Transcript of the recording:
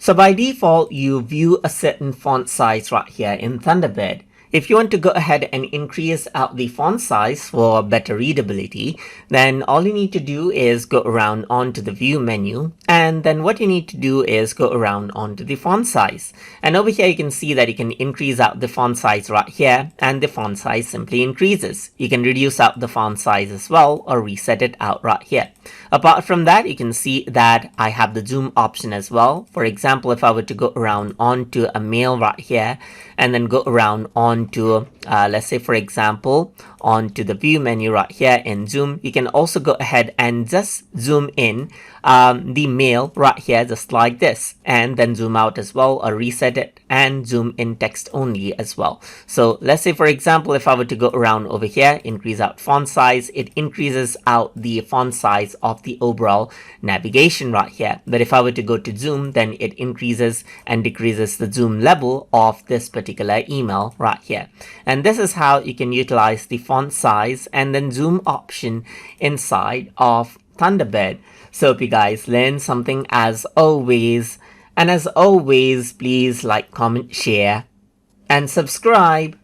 So by default, you view a certain font size right here in Thunderbird. If you want to go ahead and increase out the font size for better readability, then all you need to do is go around onto the view menu, and then what you need to do is go around onto the font size. And over here you can see that you can increase out the font size right here, and the font size simply increases. You can reduce out the font size as well or reset it out right here. Apart from that, you can see that I have the zoom option as well. For example, if I were to go around onto a mail right here and then go around onto let's say for example onto the view menu right here in zoom, you can also go ahead and just zoom in the mail right here just like this, and then zoom out as well or reset it and zoom in text only as well. So let's say for example, if I were to go around over here, increase out font size, it increases out the font size of the overall navigation right here. But if I were to go to zoom, then it increases and decreases the zoom level of this particular email right here. And this is how you can utilize the font size and then zoom option inside of Thunderbird. So hope you guys learned something as always. And as always, please like, comment, share, and subscribe.